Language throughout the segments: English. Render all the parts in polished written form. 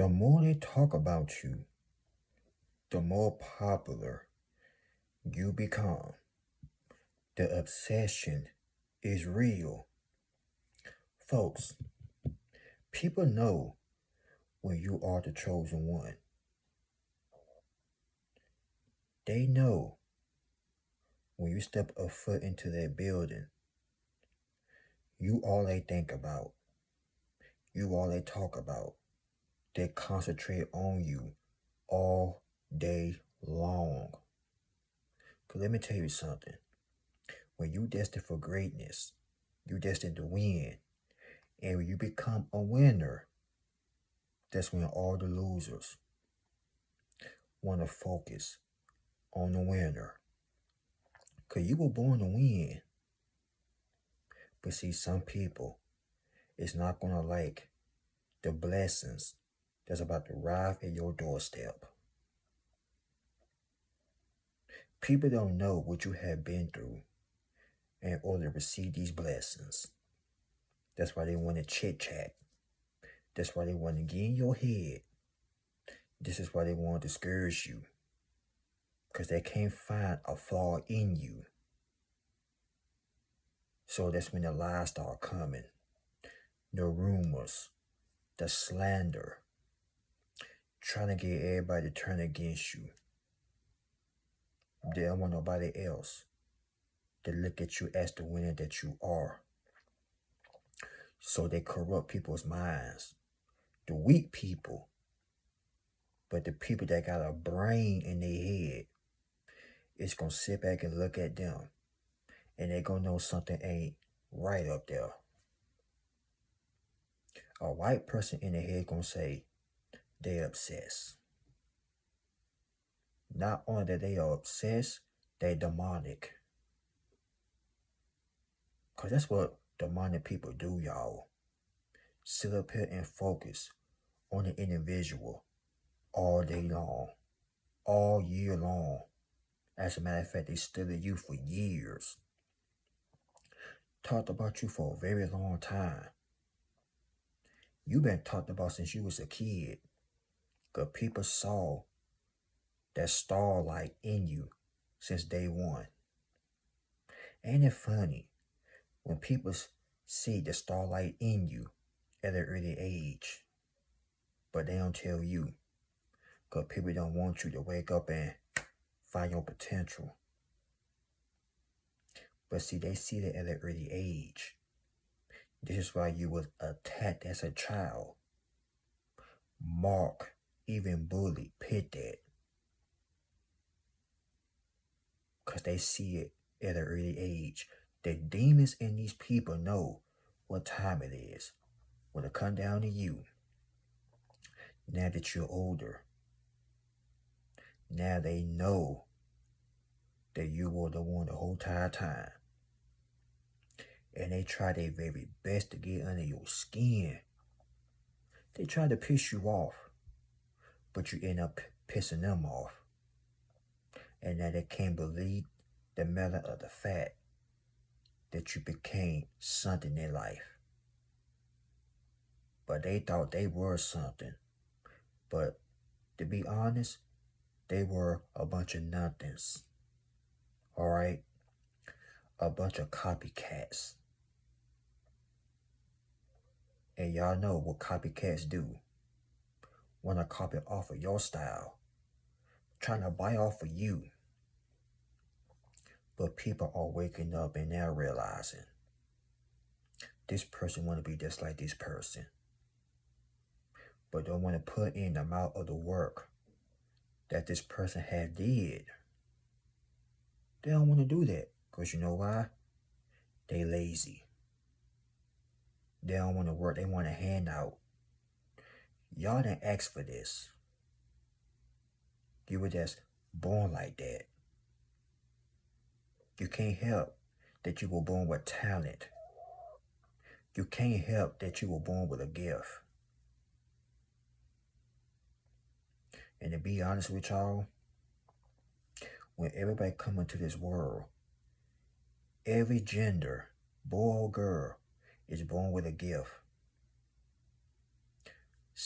The more they talk about you, the more popular you become. The obsession is real. Folks, people know when you are the chosen one. They know when you step a foot into that building, you all they think about, you all they talk about. They concentrate on you all day long. Cause let me tell you something. When you destined for greatness, you destined to win. And when you become a winner, that's when all the losers want to focus on the winner. Cause you were born to win. But see, some people is not gonna like the blessings that's about to arrive at your doorstep. People don't know what you have been through in order to receive these blessings. That's why they want to chit chat. That's why they want to get in your head. This is why they want to discourage you. Because they can't find a flaw in you. So that's when the lies start coming. The rumors, the slander, trying to get everybody to turn against you. They don't want nobody else to look at you as the winner that you are. So they corrupt people's minds. The weak people. But the people that got a brain in their head is going to sit back and look at them. And they going to know something ain't right up there. A white person in the head going to say they obsessed. Not only that they are obsessed, they demonic. Because that's what demonic people do, y'all. Sit up here and focus on the individual all day long, all year long. As a matter of fact, they studied you for years. Talked about you for a very long time. You've been talked about since you was a kid. Because people saw that starlight in you since day one. Ain't it funny when people see the starlight in you at an early age, but they don't tell you? Because people don't want you to wake up and find your potential. But see, they see that at an early age. This is why you was attacked as a child. Marked, even bullied, picked at. Because they see it at an early age. The demons in these people know what time it is when it come down to you. Now that you're older, now they know that you were the one the whole entire time. And they try their very best to get under your skin. They try to piss you off, but you end up pissing them off. And now they can't believe the matter of the fact that you became something in life. But they thought they were something. But to be honest, they were a bunch of nothings. Alright? A bunch of copycats. And y'all know what copycats do. Want to copy off of your style. Trying to buy off of you. But people are waking up and they're realizing this person want to be just like this person. But don't want to put in the amount of the work that this person had did. They don't want to do that. Because you know why? They lazy. They don't want to work. They want a handout. Y'all didn't ask for this. You were just born like that. You can't help that you were born with talent. You can't help that you were born with a gift. And to be honest with y'all, when everybody come into this world, every gender, boy or girl, is born with a gift.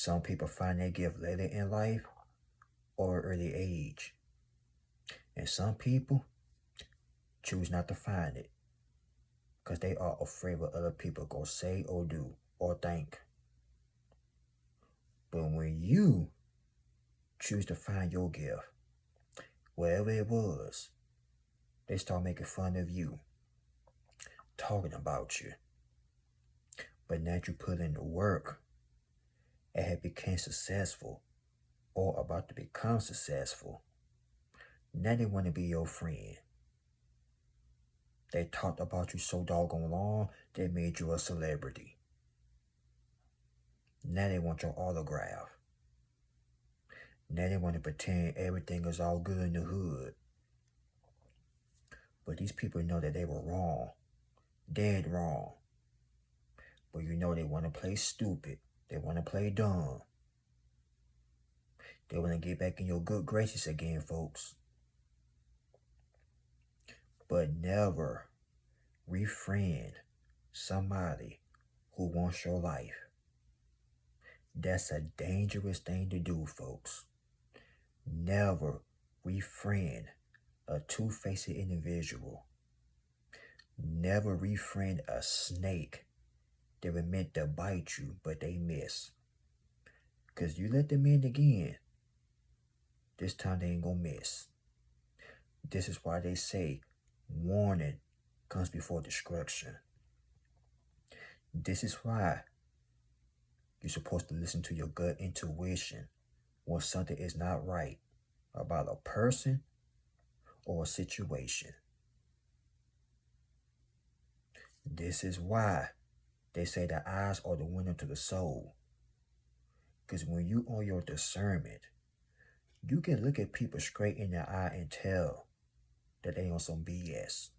Some people find their gift later in life or early age. And some people choose not to find it because they are afraid what other people go say or do or think. But when you choose to find your gift, wherever it was, they start making fun of you, talking about you. But now you put in the work and have become successful or about to become successful. Now they want to be your friend. They talked about you so doggone long, they made you a celebrity. Now they want your autograph. Now they want to pretend everything is all good in the hood. But these people know that they were wrong. Dead wrong. But you know they want to play stupid. They want to play dumb. They want to get back in your good graces again, folks. But never refriend somebody who wants your life. That's a dangerous thing to do, folks. Never refriend a two-faced individual. Never refriend a snake that were meant to bite you, but they miss. Because you let them in again, this time they ain't gonna miss. This is why they say warning comes before destruction. This is why you're supposed to listen to your gut intuition when something is not right about a person or a situation. This is why they say the eyes are the window to the soul. Because when you on your discernment, you can look at people straight in the eye and tell that they on some BS.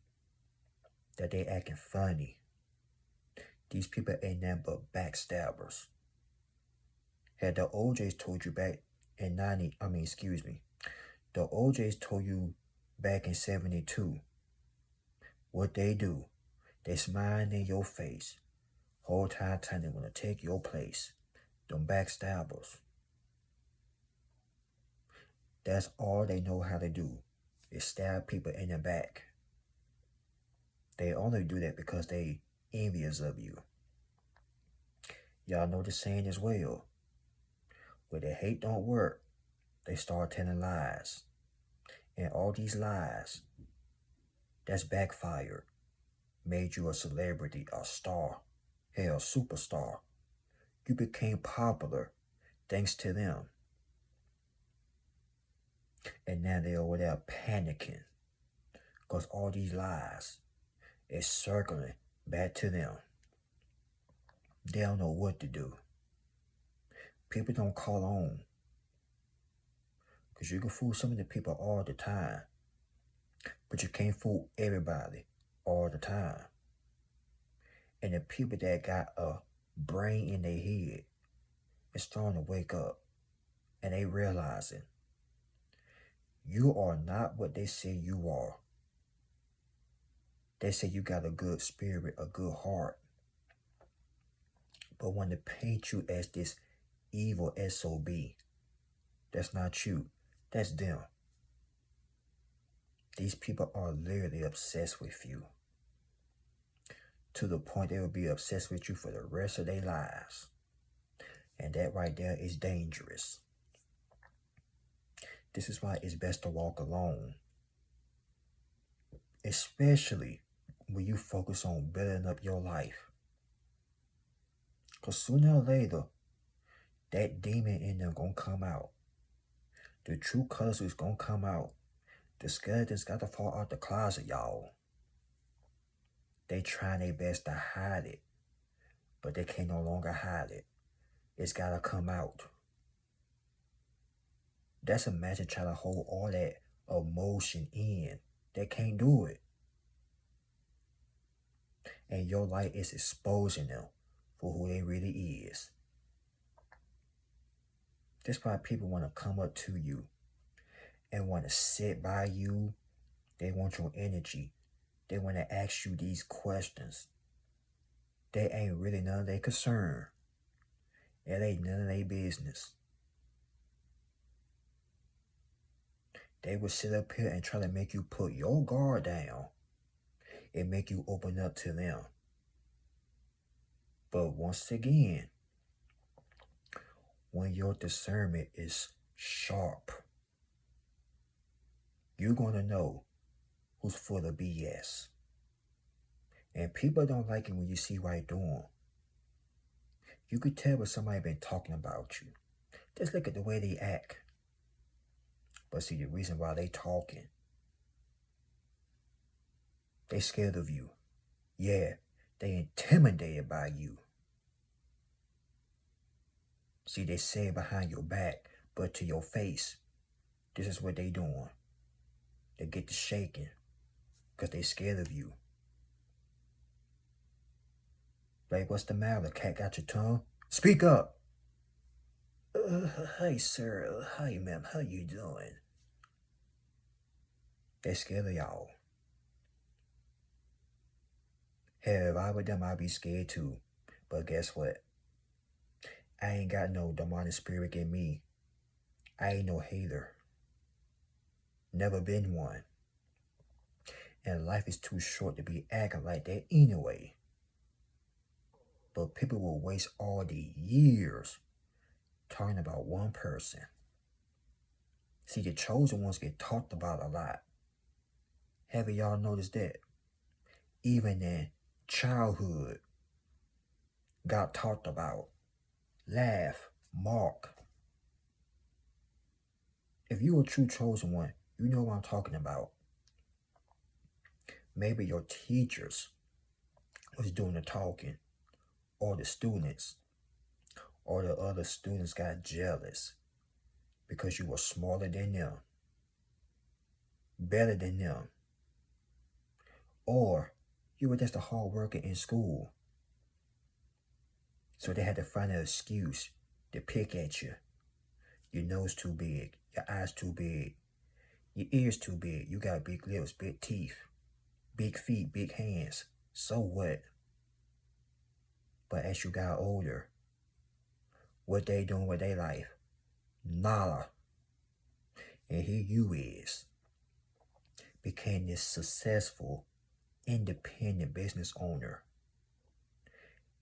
That they acting funny. These people ain't nothing but backstabbers. Had the OJs told you back in the OJs told you back in 72 what they do. They smiling in your face. Whole time they want to take your place. Them backstabbers. That's all they know how to do, is stab people in the back. They only do that because they envious of you. Y'all know the saying as well. Where the hate don't work, they start telling lies. And all these lies, that's backfired. Made you a celebrity, a star, hell, superstar. You became popular thanks to them. And now they're over there panicking because all these lies is circling back to them. They don't know what to do. People don't call on. Because you can fool some of the people all the time. But you can't fool everybody all the time. And the people that got a brain in their head is starting to wake up. And they realizing you are not what they say you are. They say you got a good spirit, a good heart. But when they paint you as this evil SOB, that's not you. That's them. These people are literally obsessed with you. To the point they will be obsessed with you for the rest of their lives. And that right there is dangerous. This is why it's best to walk alone. Especially when you focus on building up your life. Because sooner or later, that demon in them gonna come out. The true colors is gonna come out. The skeletons got to fall out the closet, y'all. They trying their best to hide it. But they can no longer hide it. It's gotta come out. That's imagine trying to hold all that emotion in. They can't do it. And your light is exposing them for who they really is. That's why people want to come up to you and want to sit by you. They want your energy. They want to ask you these questions. They ain't really none of their concern. It ain't none of their business. They will sit up here and try to make you put your guard down and make you open up to them. But once again, when your discernment is sharp, you're going to know who's full of BS. And people don't like it when you see right through them. You could tell when somebody been talking about you. Just look at the way they act. But see, the reason why they talking, they scared of you. Yeah, they intimidated by you. See, they say it behind your back, but to your face, this is what they doing. They get to shaking because they scared of you. Like, what's the matter? Cat got your tongue? Speak up. Hi, sir. Hi, ma'am. How you doing? They scared of y'all. Hell, if I were them, I'd be scared too. But guess what? I ain't got no demonic spirit in me. I ain't no hater. Never been one. And life is too short to be acting like that anyway. But people will waste all the years talking about one person. See, the chosen ones get talked about a lot. Have y'all noticed that? Even in childhood, got talked about. Laugh, mock. If you're a true chosen one, you know what I'm talking about. Maybe your teachers was doing the talking, or the students, or the other students got jealous because you were smarter than them, better than them, or you were just a hard worker in school. So they had to find an excuse to pick at you. Your nose too big, your eyes too big, your ears too big, you got big lips, big teeth, big feet, big hands. So what? But as you got older, what they doing with their life? Nada. And here you is, became this successful, independent business owner.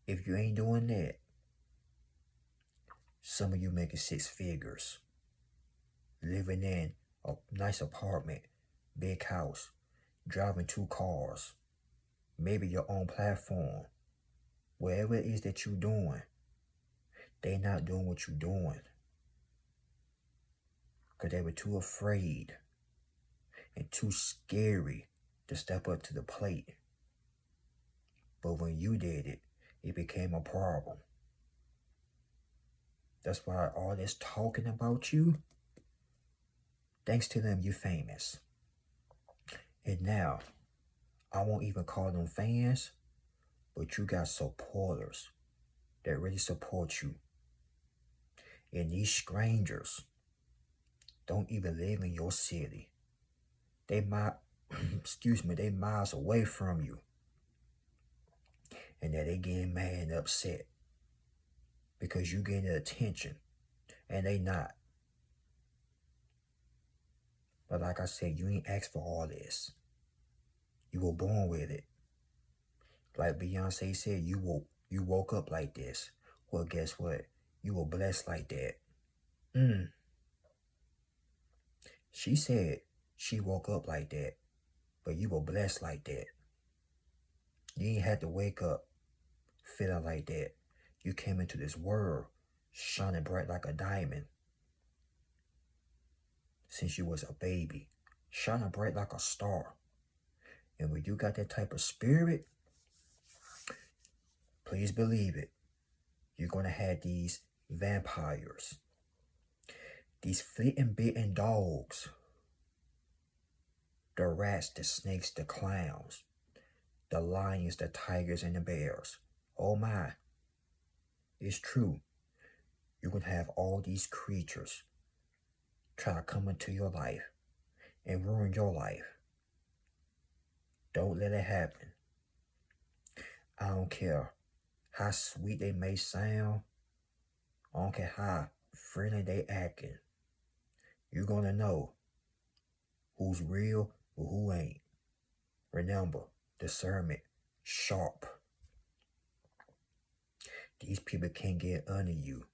If you ain't doing that, some of you making 6 figures, living in a nice apartment, big house, driving 2 cars, maybe your own platform. Whatever it is that you're doing, they not doing what you're doing because they were too afraid and too scary to step up to the plate. But when you did it, it became a problem. That's why all this talking about you, thanks to them, you're famous. And now, I won't even call them fans, but you got supporters that really support you. And these strangers don't even live in your city. They they miles away from you. And that they getting mad and upset because you getting the attention and they not. But like I said, you ain't asked for all this. You were born with it. Like Beyonce said, you woke up like this. Well, guess what? You were blessed like that. She said she woke up like that, but you were blessed like that. You ain't had to wake up feeling like that. You came into this world shining bright like a diamond since you was a baby, shining bright like a star. And when you got that type of spirit, please believe it, you're going to have these vampires, these flitting bitten dogs, the rats, the snakes, the clowns, the lions, the tigers, and the bears. Oh my, it's true. You're going to have all these creatures try to come into your life and ruin your life. Don't let it happen. I don't care how sweet they may sound. I don't care how friendly they acting. You're gonna know who's real or who ain't. Remember, discernment, sharp. These people can't get under you.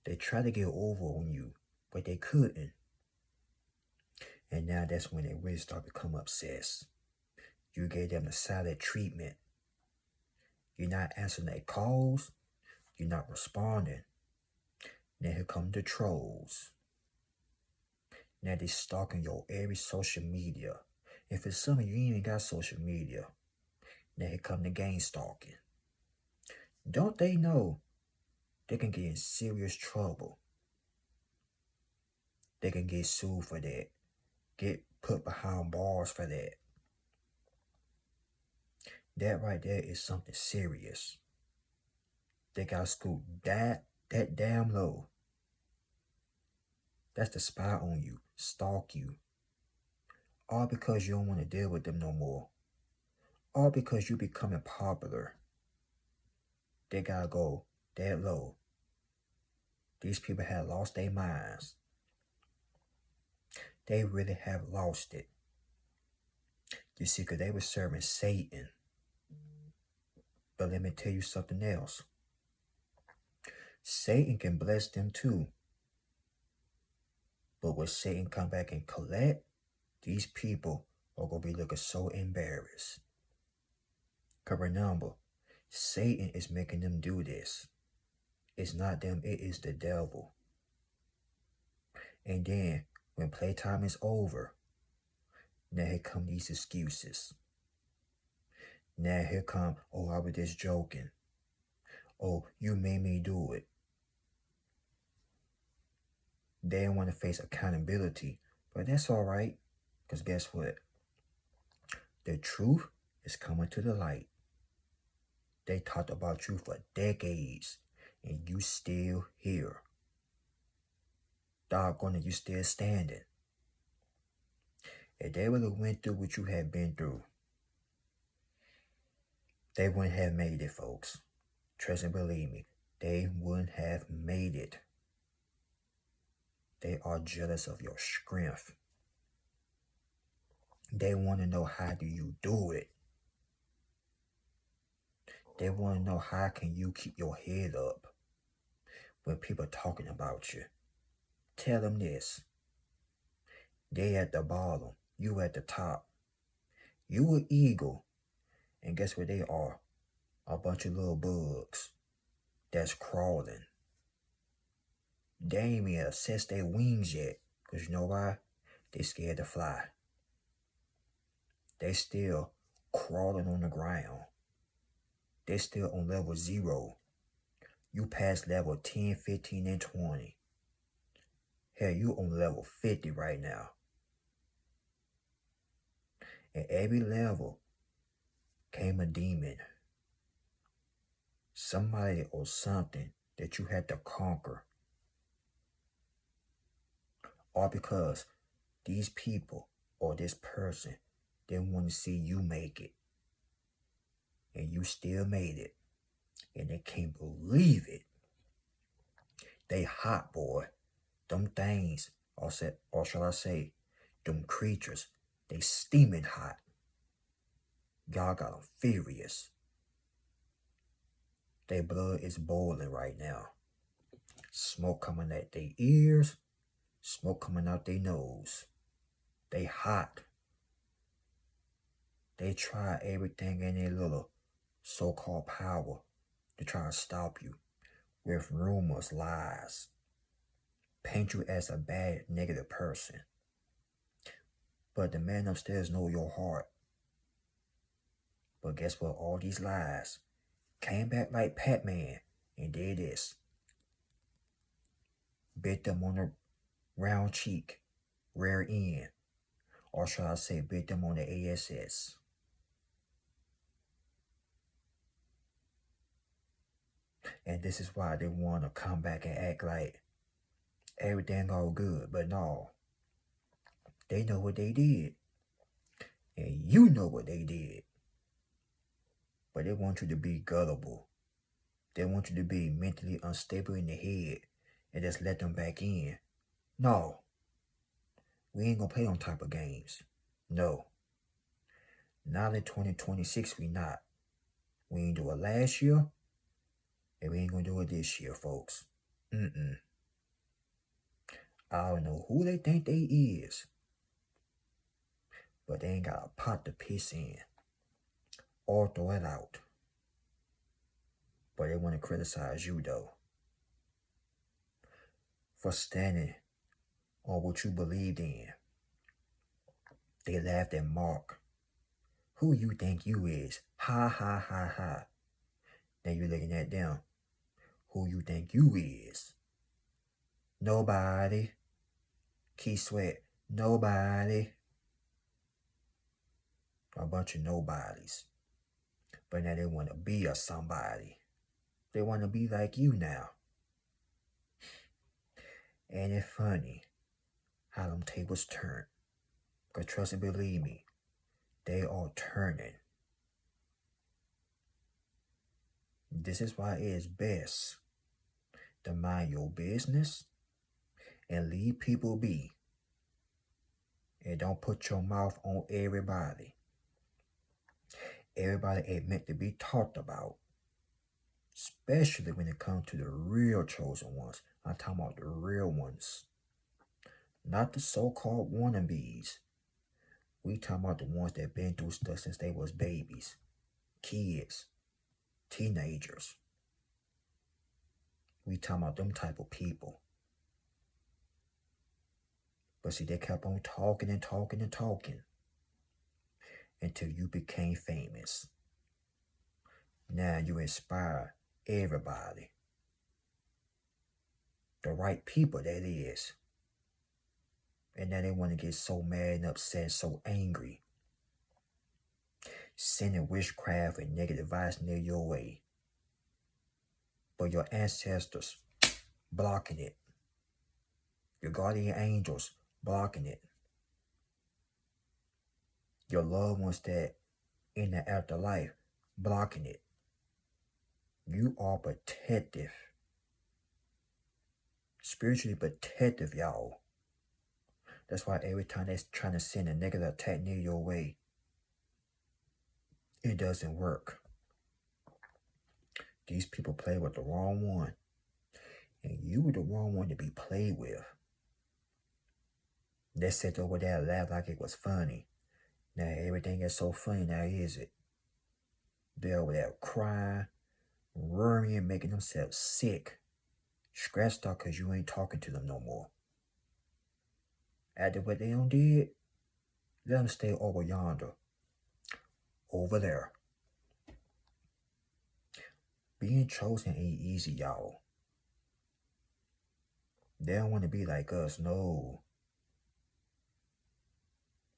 They try to get over on you, but they couldn't. And now that's when they really start to become obsessed. You gave them the silent treatment. You're not answering their calls. You're not responding. Now here come the trolls. Now they stalking your every social media. And for some of you, you ain't even got social media. Now here come the gang stalking. Don't they know they can get in serious trouble? They can get sued for that. Get put behind bars for that. That right there is something serious. They got scooped that damn low. That's the spy on you, stalk you. All because you don't want to deal with them no more. All because you becoming popular. They gotta go that low. These people have lost their minds. They really have lost it. You see, because they were serving Satan. But let me tell you something else. Satan can bless them too. But when Satan come back and collect, these people are going to be looking so embarrassed. Because remember, Satan is making them do this. It's not them, it is the devil. And then, when playtime is over, now here come these excuses. Now here come, oh, I was just joking. Oh, you made me do it. They don't want to face accountability, but that's all right. Because guess what? The truth is coming to the light. They talked about you for decades, and you still here. Doggone it, you still standing. If they would have went through what you had been through, they wouldn't have made it, folks. Trust and believe me, they wouldn't have made it. They are jealous of your strength. They want to know, how do you do it? They want to know, how can you keep your head up when people are talking about you? Tell them this. They at the bottom, you at the top. You an eagle, and guess what they are? A bunch of little bugs that's crawling. They ain't even assessed their wings yet, because you know why? They scared to fly. They still crawling on the ground. They still on level 0. You past level 10, 15, and 20. Hell, you on level 50 right now. At every level came a demon. Somebody or something that you had to conquer. All because these people or this person didn't want to see you make it. And you still made it. And they can't believe it. They hot, boy. Them things, or shall I say, them creatures, they steaming hot. Y'all got them furious. Their blood is boiling right now. Smoke coming out their ears, smoke coming out their nose. They hot. They try everything in their little so-called power to try to stop you with rumors, lies, paint you as a bad, negative person. But the man upstairs know your heart. But guess what? All these lies came back like Pac-Man and did this. Bit them on the round cheek, rear end, or shall I say bit them on the ASS. And this is why they want to come back and act like everything all good. But no, they know what they did. And you know what they did. But they want you to be gullible. They want you to be mentally unstable in the head and just let them back in. No, we ain't gonna play on type of games. No. Not in 2026, we not. We ain't do it last year, and we ain't gonna do it this year, folks. I don't know who they think they is, but they ain't got a pot to piss in or throw it out. But they want to criticize you, though, for standing on what you believed in. They laughed at Mark. Who you think you is? Ha, ha, ha, ha. Now you looking at them. Who you think you is? Nobody. Key Sweat. Nobody. A bunch of nobodies. But now they want to be a somebody. They want to be like you now. And it's funny how them tables turn. Because trust and believe me, they are turning. This is why it is best to mind your business and leave people be. And don't put your mouth on everybody. Everybody ain't meant to be talked about. Especially when it comes to the real chosen ones. I'm talking about the real ones. Not the so-called wannabes. We talking about the ones that been through stuff since they was babies. Kids. Teenagers. We talking about them type of people. But see, they kept on talking and talking and talking until you became famous. Now you inspire everybody. The right people, that is. And now they want to get so mad and upset, so angry. Sending witchcraft and negative vibes near your way. But your ancestors blocking it. Your guardian angels blocking it. Your loved ones that in the afterlife blocking it. You are protective. Spiritually protective, y'all. That's why every time they're trying to send a negative attack near your way, it doesn't work. These people play with the wrong one. And you were the wrong one to be played with. They sat over there and laughed like it was funny. Now everything is so funny now, is it? They're over there crying, worrying, making themselves sick. Scratched out because you ain't talking to them no more. After what they done did, let them stay over yonder. Over there. Being chosen ain't easy, y'all. They don't want to be like us, no.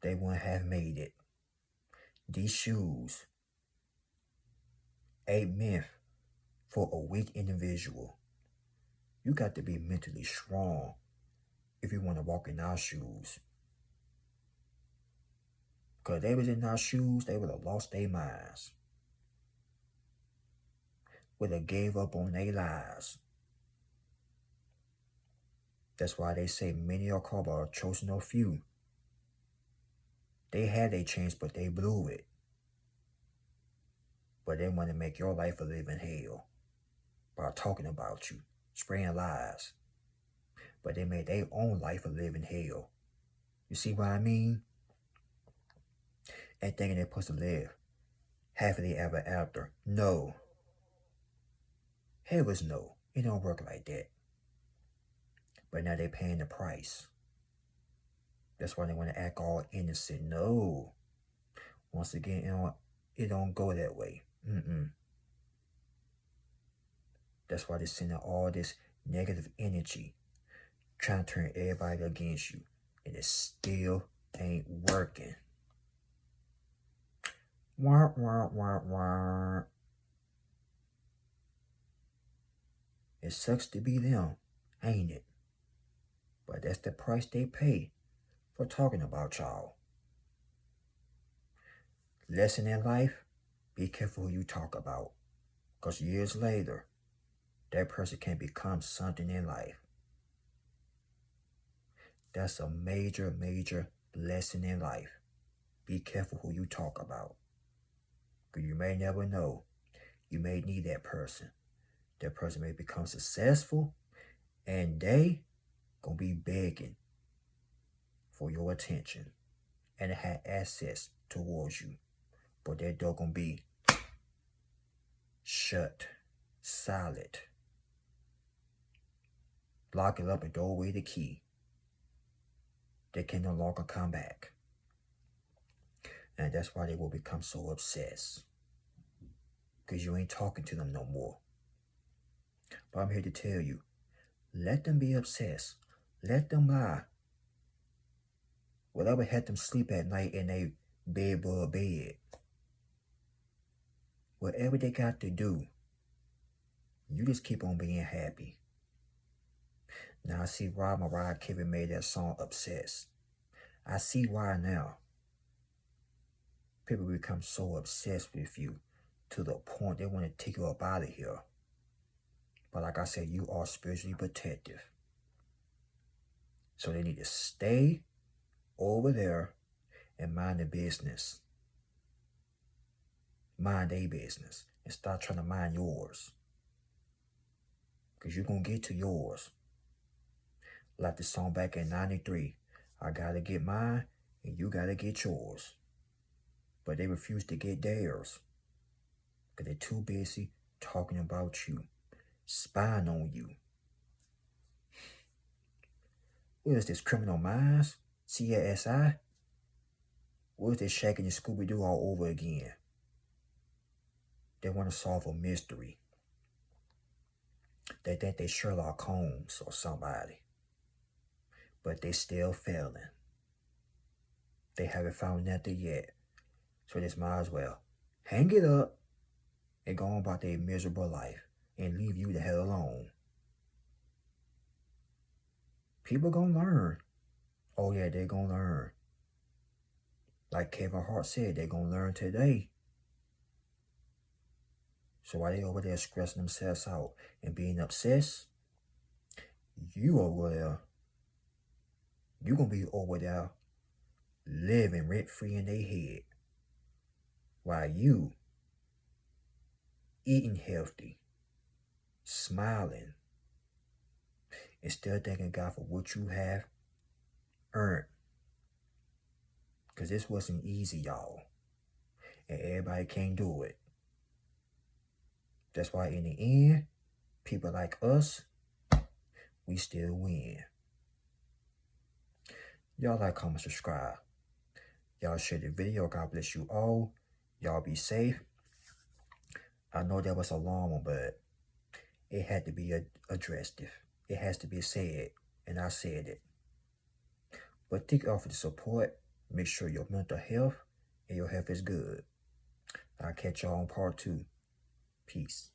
They wouldn't have made it. These shoes ain't meant for a weak individual. You got to be mentally strong if you want to walk in our shoes. Because if they was in our shoes, they would have lost their minds. Would have gave up on their lives. That's why they say many are called but are chosen of few. They had a chance, but they blew it. But they want to make your life a living hell by talking about you, spraying lies. But they made their own life a living hell. You see what I mean? And thinking they're supposed to live happily ever after. No. Hell is no. It don't work like that. But now they're paying the price. That's why they want to act all innocent. No. Once again, it don't go that way. That's why they're sending all this negative energy, trying to turn everybody against you. And it still ain't working. Wah, wah, wah, wah. It sucks to be them, ain't it? But that's the price they pay for talking about y'all. Lesson in life, be careful who you talk about. Because years later, that person can become something in life. That's a major, major blessing in life. Be careful who you talk about. Because you may never know. You may need that person. That person may become successful, and they gonna be begging for your attention and have access towards you. But that door gonna be shut, solid. Lock it up and throw away the key. They can no longer come back. And that's why they will become so obsessed. Because you ain't talking to them no more. But I'm here to tell you, let them be obsessed. Let them lie. Whatever had them sleep at night in a bed, whatever they got to do, you just keep on being happy. Now I see why Mariah Carey made that song Obsessed. I see why now. People become so obsessed with you to the point they want to take you up out of here. But like I said, you are spiritually protective. So they need to stay over there and mind their business. Mind their business and stop trying to mind yours. Because you're going to get to yours. Like the song back in 93. I got to get mine and you got to get yours. But they refuse to get theirs. Because they're too busy talking about you. Spying on you. What is this, Criminal Minds? CSI? What is this Shaggy and Scooby-Doo all over again? They want to solve a mystery. They think they Sherlock Holmes or somebody. But they still failing. They haven't found nothing yet. So they might as well hang it up and go on about their miserable life and leave you the hell alone. People gonna learn. Oh yeah, they're gonna learn. Like Kevin Hart said, they're gonna learn today. So while they over there stressing themselves out and being obsessed, you over there, you gonna be over there living rent-free in their head. While you eating healthy, smiling, and still thanking God for what you have earned. Because this wasn't easy, y'all. And everybody can't do it. That's why in the end, people like us, we still win. Y'all like, comment, subscribe. Y'all share the video. God bless you all. Y'all be safe. I know that was a long one, but it had to be addressed. It has to be said, and I said it. But thank you all for the support. Make sure your mental health and your health is good. I'll catch y'all on part 2. Peace.